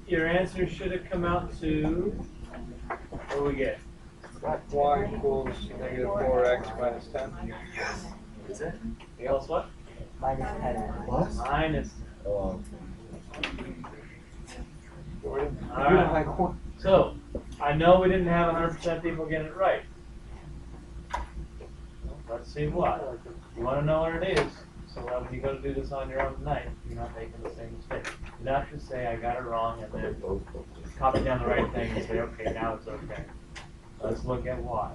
Your answer should have come out to, what do we get? Y equals negative 4x minus 10. Is it? Plus what? Minus 10. What? Minus 10. Oh. Alright. So, I know we didn't have 100% people getting it right. Let's see what. You want to know what it is, so that when you go to do this on your own tonight, you're not making the same mistake. You don't have to say, I got it wrong, and then copy down the right thing and say, okay, now it's okay. Let's look at why.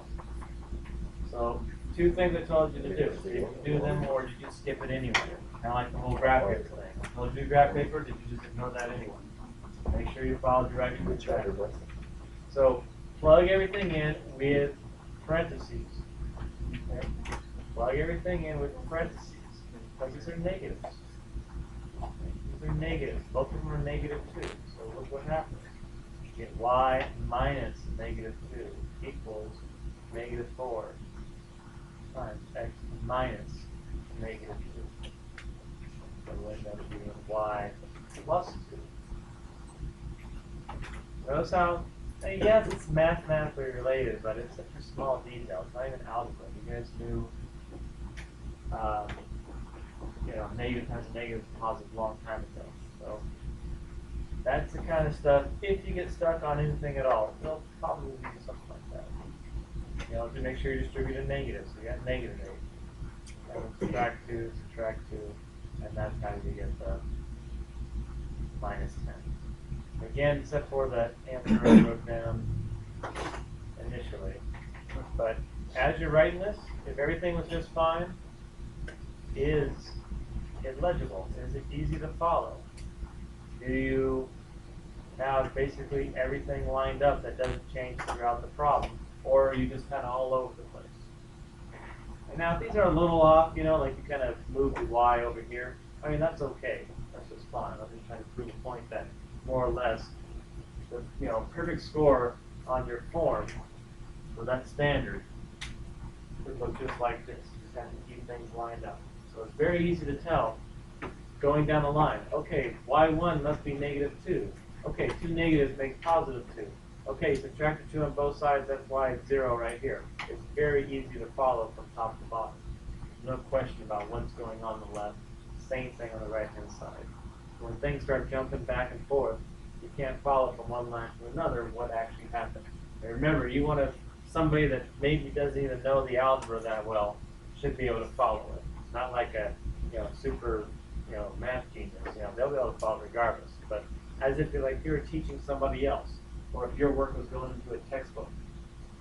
So, two things I told you to do. Did you do them, or did you skip it anyway? Kind of like the whole graph paper thing. I told you to do graph paper, did you just ignore that anyway? Make sure you follow directions. So, plug everything in with parentheses. Okay? Plug everything in with parentheses, because these are negatives. These are negatives. Both of them are negative 2. So look what happens. You get y minus negative 2 equals negative 4 times x minus negative 2. So we'll end up being y plus 2. Notice how, yes, it's mathematically related, but it's such a small detail. It's not even algebra. You guys knew, negative times negative is positive a long time ago. So that's the kind of stuff, if you get stuck on anything at all, they'll probably do something like that. To make sure you distribute a negative. So you got negative 8. And then subtract 2, and that's how you get the minus 10. Again, except for the answer I wrote down initially. But as you're writing this, if everything was just fine, is it legible? Is it easy to follow? Do you have basically everything lined up that doesn't change throughout the problem? Or are you just kind of all over the place? And now if these are a little off, like you kind of move the y over here, I mean, that's okay. That's just fine. I'm just trying to prove a point that more or less the perfect score on your form for that standard would look just like this. You just have to keep things lined up. So it's very easy to tell going down the line. Okay, y1 must be negative 2. Okay, 2 negatives makes positive 2. Okay, subtract the 2 on both sides, that's why it's 0 right here. It's very easy to follow from top to bottom. No question about what's going on the left. Same thing on the right-hand side. When things start jumping back and forth, you can't follow from one line to another what actually happened. And remember, you want somebody that maybe doesn't even know the algebra that well should be able to follow it. Not like a super math genius. They'll be able to follow it regardless. But as if you're teaching somebody else, or if your work was going into a textbook,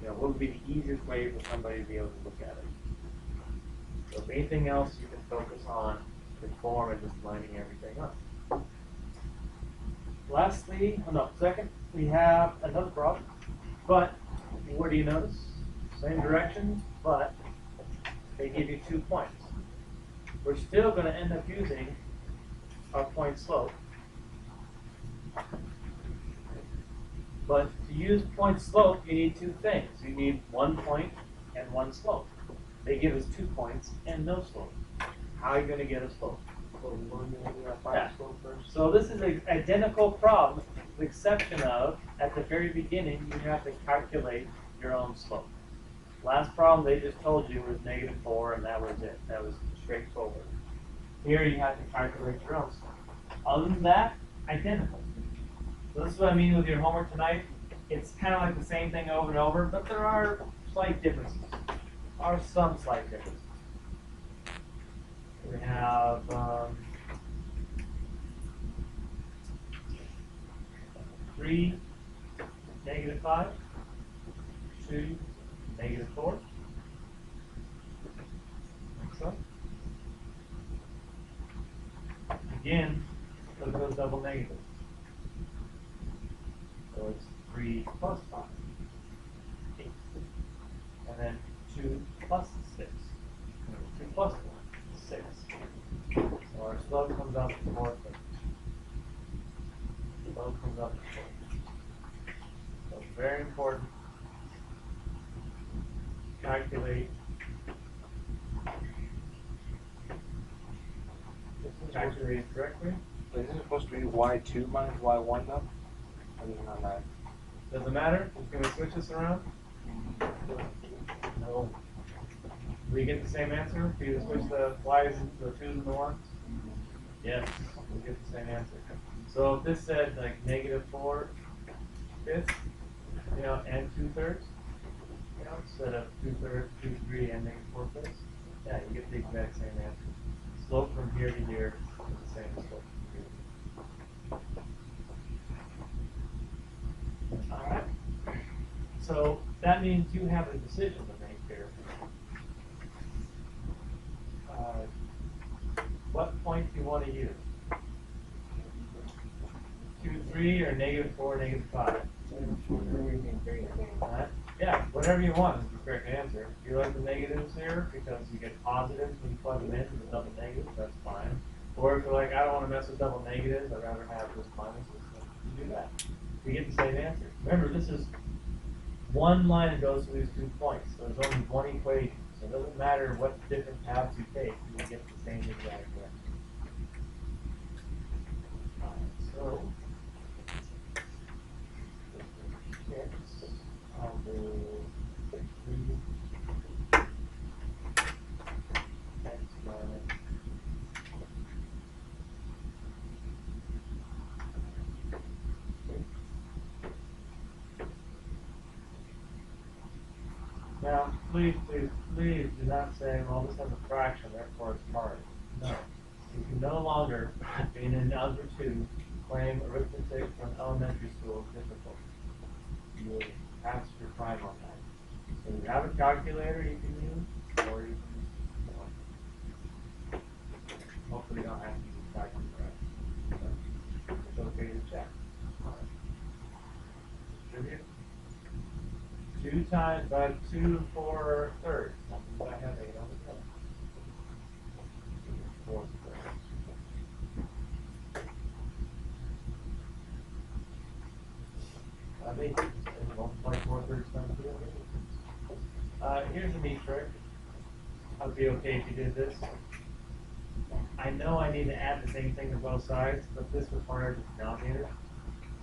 what would be the easiest way for somebody to be able to look at it? So if anything else, you can focus on the form and just lining everything up. Second, we have another problem, but what do you notice? Same direction, but they give you 2 points. We're still going to end up using our point slope. But to use point slope, you need 2 things. You need 1 point and 1 slope. They give us 2 points and no slope. How are you going to get a slope? Yeah. So this is an identical problem, with the exception of, at the very beginning, you have to calculate your own slope. Last problem they just told you was negative 4, and that was it. That was straightforward. Here you have to calculate your own slope. Other than that, identical. So this is what I mean with your homework tonight. It's kind of like the same thing over and over, but there are slight differences. There are some slight differences. We have 3, negative 5, 2, negative 4. Next one. Again, look at those double negatives. So it's 3 plus 5, 8. And then 2 plus 6. 2 plus 1, 6. So our slope comes out to 4. Slope comes out to 4. So very important. Calculate. Calculate correctly. Isn't it supposed to be y2 minus y1 though? Or is it not that? Does it matter? Can we switch this around? No. We get the same answer? Do you switch the y's and the 2's and the 1's? Yes, we get the same answer. So if this said like -4 fifths, you know, and 2/3, you know, instead of 2/3, 2/3, and -4 fifths, yeah, you get the exact same answer. Slope from here to here is the same as slope from here. Alright. So that means you have a decision to make here. What point do you want to use? 2, 3, or -4, -5? Yeah, whatever you want is the correct answer. You like the negatives here because you get positives when you plug them in to the double negatives, that's fine. Or if you're like, I don't want to mess with double negatives, I'd rather have just minuses, then you do that. You get the same answer. Remember, this is one line that goes to these 2 points, so there's only one equation. So it doesn't matter what different paths you take, you will get the same exact answer. So, I'll do 3 x minus Now, please do not say, well, this has a fraction, therefore it's hard. No. You can no longer, being in Algebra 2, claim arithmetic from elementary school is difficult. You will pass your prime on that. So you have a calculator you can use, or you can, hopefully you don't have to use a calculator. But it's okay to check. Distribute. 2 times by 2 4/3. I have 8 on the top. 4/3. I think multiply 4/3 times 2. Here's a neat trick. I'd be okay if you did this. I know I need to add the same thing to both sides, but this requires a denominator.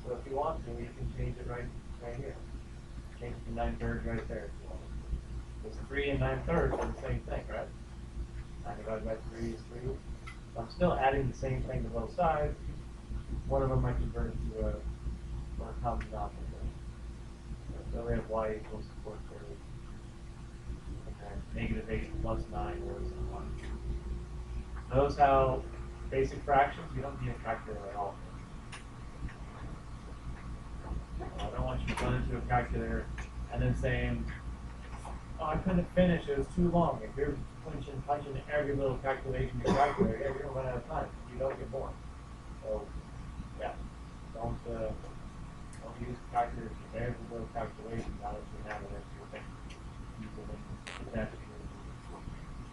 So if you want to, you can change it right here. Change it to 9/3 right there if you want. Because 3 and 9/3 are the same thing, right? 9 divided by 3 is 3. So I'm still adding the same thing to both sides. One of them I convert into a common denominator. So we have y equals 4/3. And -8 plus 9 was 1. Notice how basic fractions, you don't need a calculator at all. I don't want you to run into a calculator and then saying, oh, I couldn't finish, it was too long. If you're punching every little calculation in your calculator, yeah, you're going to run out of time. You don't get more. So, yeah, don't use calculators for every little calculation now that you have it as your thing. Use it in that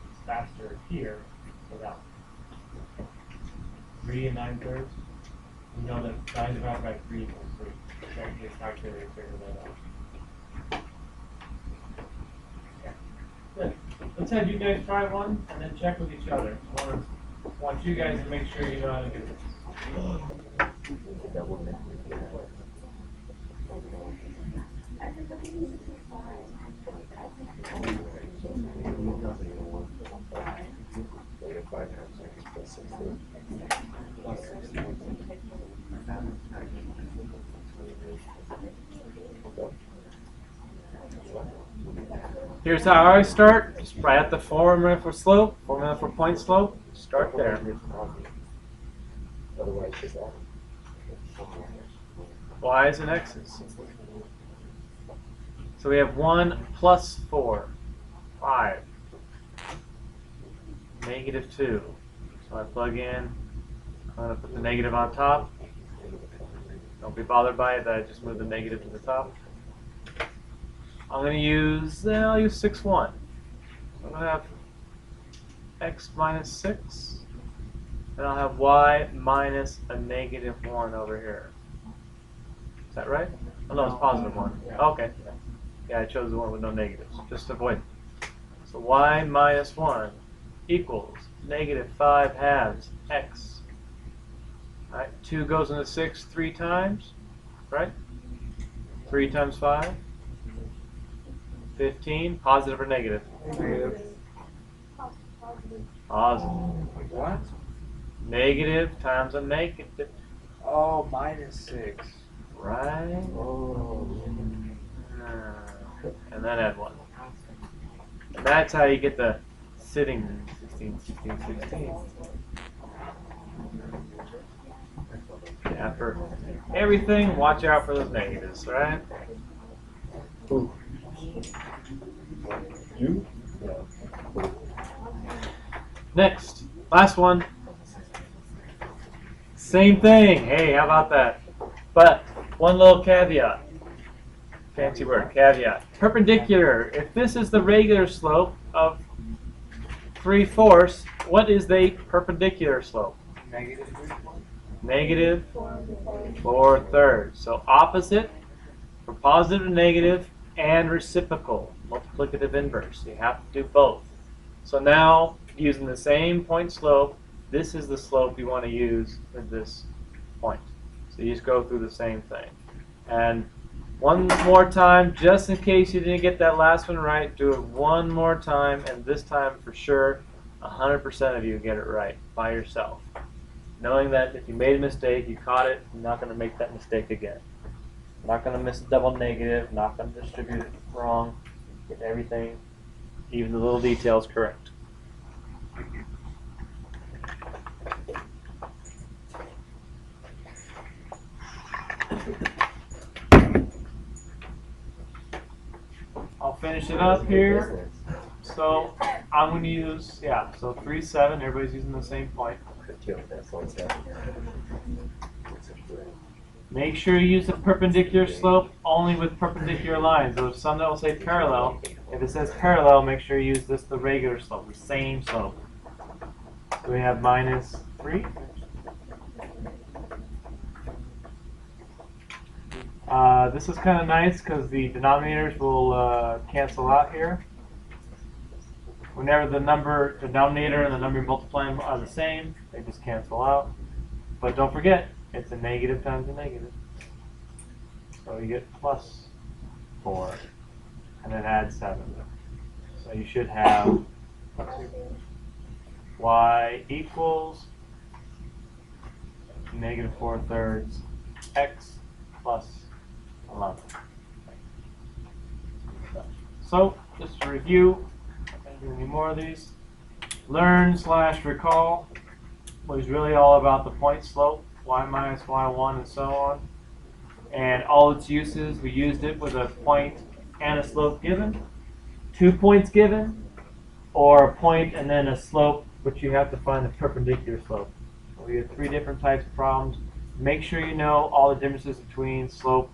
it's faster here without. 3 and 9/3. We know that 9 divided by 3 equals 3. Check your calculator to figure that out. Yeah. Good. Let's have you guys try one and then check with each other. I want you guys to make sure you know how to do this. Here's how I start. Just right at the formula for slope, formula for point slope. Start there. Y's and X's. So we have 1 plus 4, 5. -2. So I plug in. I'm going to put the negative on top. Don't be bothered by it that I just moved the negative to the top. I'm going to use, I'll use 6, 1. I'm going to have x minus 6. And I'll have y minus a -1 over here. Is that right? Oh, no, it's positive 1. Okay. Yeah, I chose the one with no negatives. Just avoid it. So y minus 1 equals -5 halves x Alright, 2 goes into 6 3 times, right? 3 times 5, 15, positive or negative? Negative. Positive. What? Negative times a negative. Oh, -6. Right? Oh. And then add 1. And that's how you get the sitting 16, 16, 16. Yeah, for everything, watch out for those negatives, right? You? Next, last one. Same thing. Hey, how about that? But one little caveat. Fancy word, caveat. Perpendicular. If this is the regular slope of 3/4, what is the perpendicular slope? Negative. Negative 4/3. So opposite for positive and negative and reciprocal, multiplicative inverse. You have to do both. So now, using the same point slope, this is the slope you want to use at this point. So you just go through the same thing. And one more time, just in case you didn't get that last one right, do it one more time, and this time for sure, 100% of you get it right by yourself. Knowing that if you made a mistake, you caught it, you're not going to make that mistake again. Not going to miss a double negative, not going to distribute it wrong, get everything, even the little details correct. I'll finish it up here. So I'm going to use, so 3, 7, everybody's using the same point. Make sure you use the perpendicular slope only with perpendicular lines. There's some that will say parallel. If it says parallel, make sure you use this, the regular slope, the same slope. So we have -3. This is kind of nice because the denominators will cancel out here. Whenever the denominator and the number you're multiplying are the same, they just cancel out. But don't forget, it's a negative times a negative. So you get +4, and then add 7. So you should have y equals -4/3 x plus 11. So just to review, any more of these? Learn/recall was really all about the point slope, y minus y1 and so on. And all its uses, we used it with a point and a slope given, 2 points given, or a point and then a slope, but you have to find the perpendicular slope. So we have 3 different types of problems. Make sure you know all the differences between slope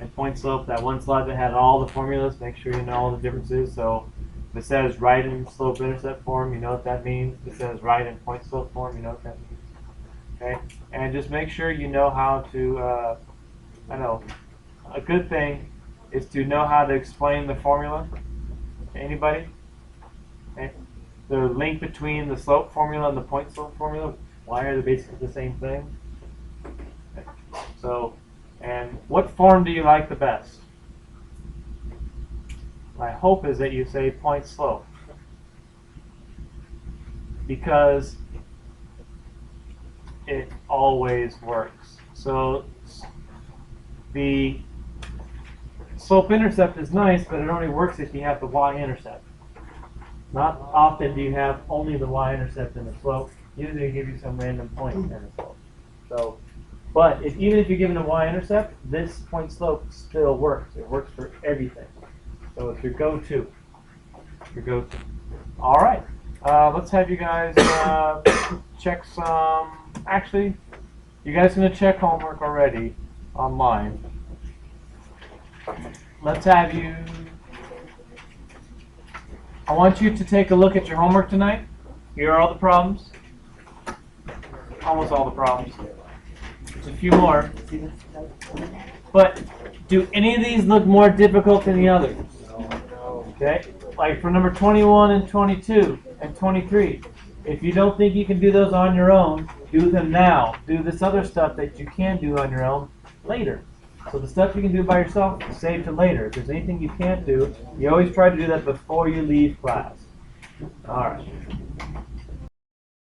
and point slope. That one slide that had all the formulas, make sure you know all the differences. So if it says write in slope intercept form, you know what that means. If it says write in point slope form, you know what that means. Okay? And just make sure you know how to, a good thing is to know how to explain the formula to anybody. Okay? The link between the slope formula and the point slope formula, why are they basically the same thing? Okay. So, and what form do you like the best? My hope is that you say point slope, because it always works. So the slope intercept is nice, but it only works if you have the y-intercept. Not often do you have only the y-intercept in the slope. Usually they give you some random point in the slope. So, but even if you're given a y-intercept, this point slope still works. It works for everything. So it's your go-to. All right. Let's have you guys check some. Actually, you guys are going to check homework already online. Let's have you. I want you to take a look at your homework tonight. Here are all the problems. Almost all the problems. There's a few more. But do any of these look more difficult than the others? Okay? Like for number 21 and 22 and 23. If you don't think you can do those on your own, do them now. Do this other stuff that you can do on your own later. So the stuff you can do by yourself, save to later. If there's anything you can't do, you always try to do that before you leave class. All right.